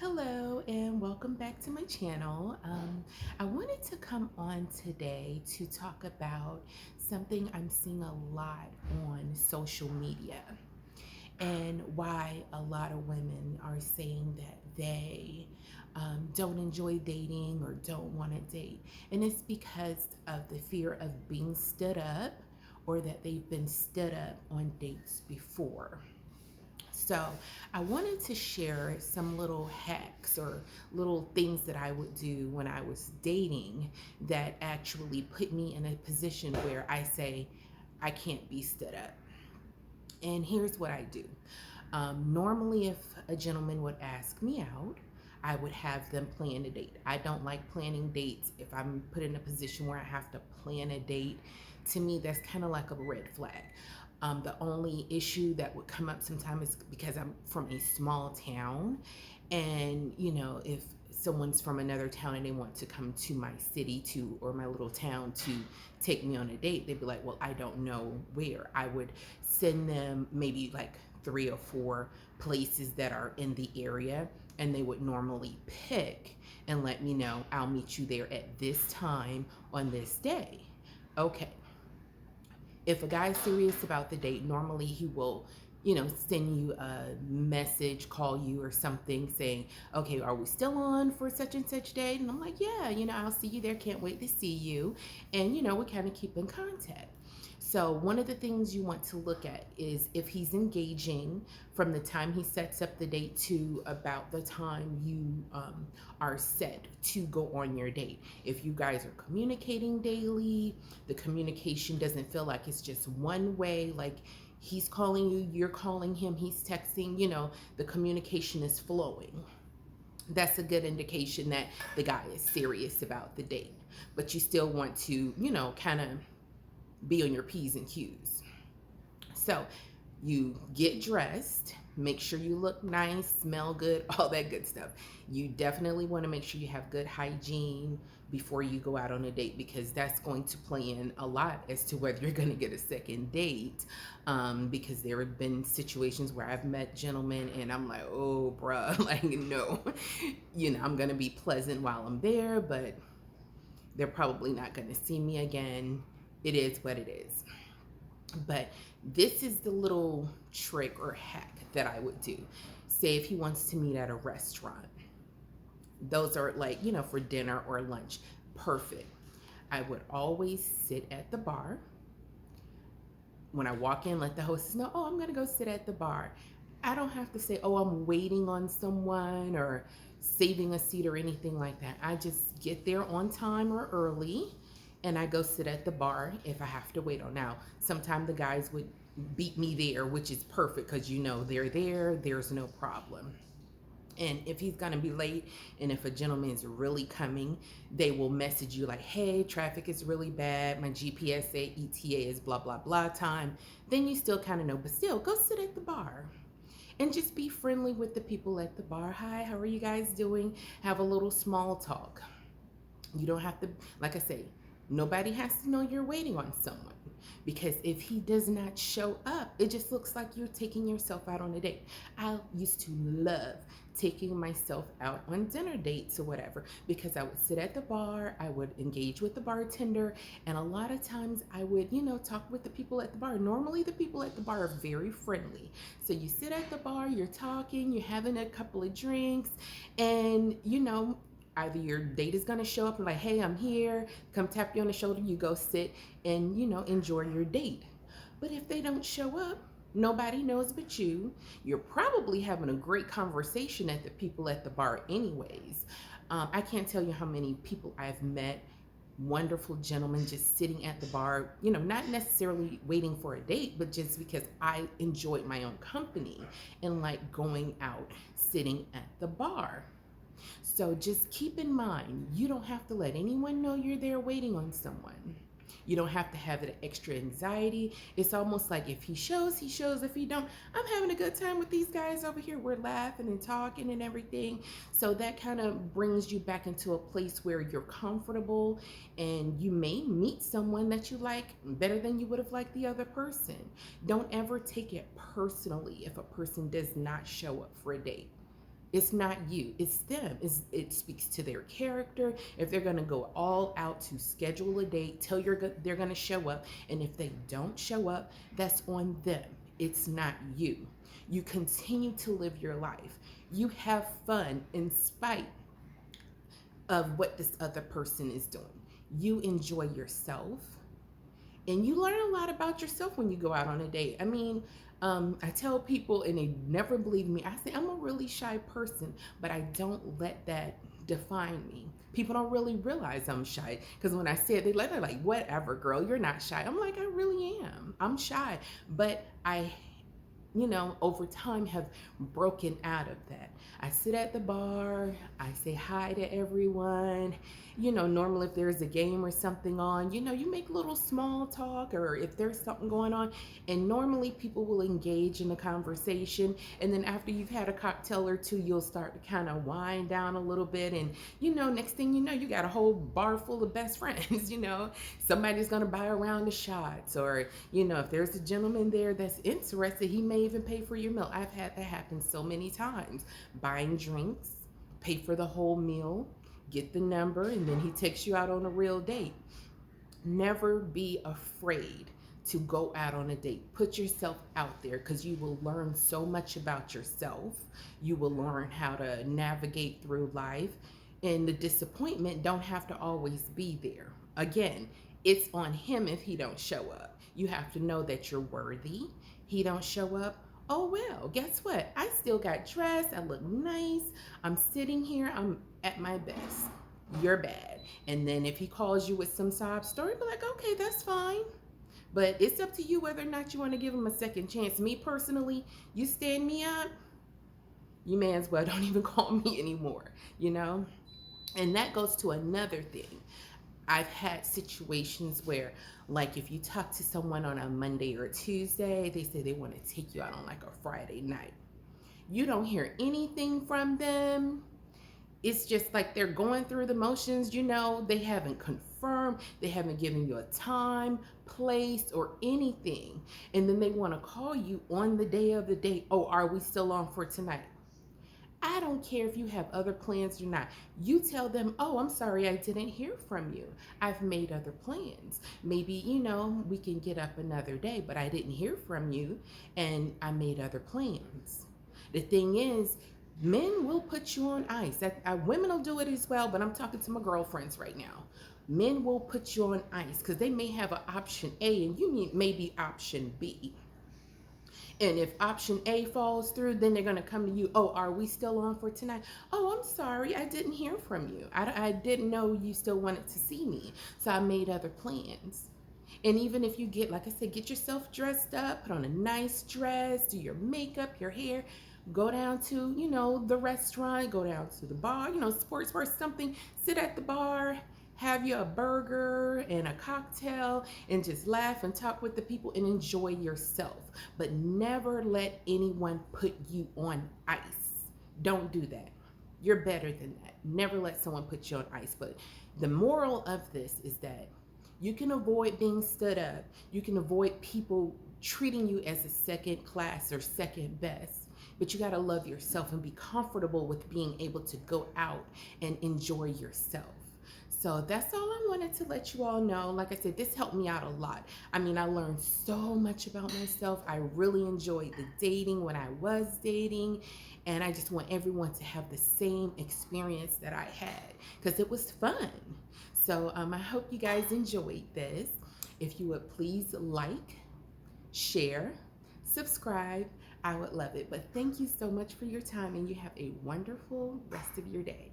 Hello and welcome back to my channel. I wanted to come on today to talk about something I'm seeing a lot on social media and why a lot of women are saying that they don't enjoy dating or don't want to date. And it's because of the fear of being stood up or that they've been stood up on dates before. So I wanted to share some little hacks or little things that I would do when I was dating that actually put me in a position where I say, I can't be stood up. And here's what I do. Normally, if a gentleman would ask me out, I would have them plan a date. I don't like planning dates. If I'm put in a position where I have to plan a date, to me, that's kind of like a red flag. The only issue that would come up sometimes is because I'm from a small town, and if someone's from another town and they want to come to my city to or my little town to take me on a date, they'd be like, well, I don't know where. I would send them maybe like 3 or 4 places that are in the area, and they would normally pick and let me know, I'll meet you there at this time on this day. Okay. If a guy's serious about the date, normally he will, send you a message, call you or something saying, okay, are we still on for such and such date? And I'm like, yeah, I'll see you there. Can't wait to see you. And, we kind of keep in contact. So, one of the things you want to look at is if he's engaging from the time he sets up the date to about the time you are set to go on your date. If you guys are communicating daily, the communication doesn't feel like it's just one way, like he's calling you, you're calling him, he's texting, the communication is flowing. That's a good indication that the guy is serious about the date. But you still want to, kind of be on your P's and Q's. So you get dressed, make sure you look nice, smell good, all that good stuff. You definitely want to make sure you have good hygiene before you go out on a date, because that's going to play in a lot as to whether you're going to get a second date. Because there have been situations where I've met gentlemen and I'm like, oh, bruh, like, no, I'm going to be pleasant while I'm there, but they're probably not going to see me again. It is what it is. But this is the little trick or hack that I would do. Say if he wants to meet at a restaurant, those are like, for dinner or lunch. Perfect. I would always sit at the bar. When I walk in, let the hostess know, oh, I'm going to go sit at the bar. I don't have to say, oh, I'm waiting on someone or saving a seat or anything like that. I just get there on time or early and I go sit at the bar if I have to wait on. Now, sometimes the guys would beat me there, which is perfect because they're there, there's no problem. And if he's gonna be late, and if a gentleman is really coming, they will message you like, hey, traffic is really bad. My GPS say ETA is blah, blah, blah time. Then you still kind of know, but still go sit at the bar and just be friendly with the people at the bar. Hi, how are you guys doing? Have a little small talk. You don't have to, like I say, nobody has to know you're waiting on someone, because if he does not show up, it just looks like you're taking yourself out on a date. I used to love taking myself out on dinner dates or whatever, because I would sit at the bar, I would engage with the bartender, and a lot of times I would, talk with the people at the bar. Normally the people at the bar are very friendly. So you sit at the bar, you're talking, you're having a couple of drinks, and either your date is going to show up and like, hey, I'm here, come tap you on the shoulder, you go sit and enjoy your date. But if they don't show up, nobody knows but you. You're probably having a great conversation at the people at the bar anyways. I can't tell you how many people I've met, wonderful gentlemen, just sitting at the bar, not necessarily waiting for a date, but just because I enjoyed my own company and like going out sitting at the bar. So just keep in mind, you don't have to let anyone know you're there waiting on someone. You don't have to have that extra anxiety. It's almost like if he shows, he shows. If he don't, I'm having a good time with these guys over here. We're laughing and talking and everything. So that kind of brings you back into a place where you're comfortable, and you may meet someone that you like better than you would have liked the other person. Don't ever take it personally if a person does not show up for a date. It's not you, it's them. It speaks to their character. If they're going to go all out to schedule a date, they're going to show up, and if they don't show up, that's on them. It's not you. You continue to live your life. You have fun in spite of what this other person is doing. You enjoy yourself, and you learn a lot about yourself when you go out on a date. I mean, I tell people, and they never believe me. I say I'm a really shy person, but I don't let that define me. People don't really realize I'm shy, because when I say it, they're like, "Whatever, girl, you're not shy." I'm like, I really am. I'm shy, but I, over time have broken out of that. I sit at the bar, I say hi to everyone. Normally if there's a game or something on, you make little small talk, or if there's something going on, and normally people will engage in the conversation. And then after you've had a cocktail or two, you'll start to kind of wind down a little bit. And, next thing you know, you got a whole bar full of best friends, somebody's going to buy a round of shots, or, if there's a gentleman there that's interested, he may even pay for your meal. I've had that happen so many times. Buying drinks, pay for the whole meal, get the number, and then he takes you out on a real date. Never be afraid to go out on a date. Put yourself out there, because you will learn so much about yourself. You will learn how to navigate through life, and the disappointment don't have to always be there. Again, it's on him if he don't show up. You have to know that you're worthy. He don't show up, oh well, guess what? I still got dressed. I look nice. I'm sitting here. I'm at my best. You're bad. And then if he calls you with some sob story, be like, okay, that's fine. But it's up to you whether or not you want to give him a second chance. Me personally, you stand me up, you may as well don't even call me anymore, And that goes to another thing. I've had situations where, like, if you talk to someone on a Monday or a Tuesday, they say they want to take you out on like a Friday night. You don't hear anything from them. It's just like they're going through the motions. They haven't confirmed, they haven't given you a time, place, or anything. And then they want to call you on the day of the date. Oh, are we still on for tonight? I don't care if you have other plans or not. You tell them, oh, I'm sorry, I didn't hear from you. I've made other plans. Maybe, we can get up another day, but I didn't hear from you and I made other plans. The thing is, men will put you on ice. Women will do it as well, but I'm talking to my girlfriends right now. Men will put you on ice because they may have an option A and you may be option B. And if option A falls through, then they're going to come to you. Oh, are we still on for tonight? Oh, I'm sorry. I didn't hear from you. I didn't know you still wanted to see me. So I made other plans. And even if you get, like I said, get yourself dressed up, put on a nice dress, do your makeup, your hair, go down to, the restaurant, go down to the bar, sports bar, something, sit at the bar, have you a burger and a cocktail, and just laugh and talk with the people and enjoy yourself. But never let anyone put you on ice. Don't do that. You're better than that. Never let someone put you on ice. But the moral of this is that you can avoid being stood up. You can avoid people treating you as a second class or second best. But you got to love yourself and be comfortable with being able to go out and enjoy yourself. So that's all I wanted to let you all know. Like I said, this helped me out a lot. I mean, I learned so much about myself. I really enjoyed the dating when I was dating. And I just want everyone to have the same experience that I had because it was fun. So I hope you guys enjoyed this. If you would please like, share, subscribe, I would love it. But thank you so much for your time, and you have a wonderful rest of your day.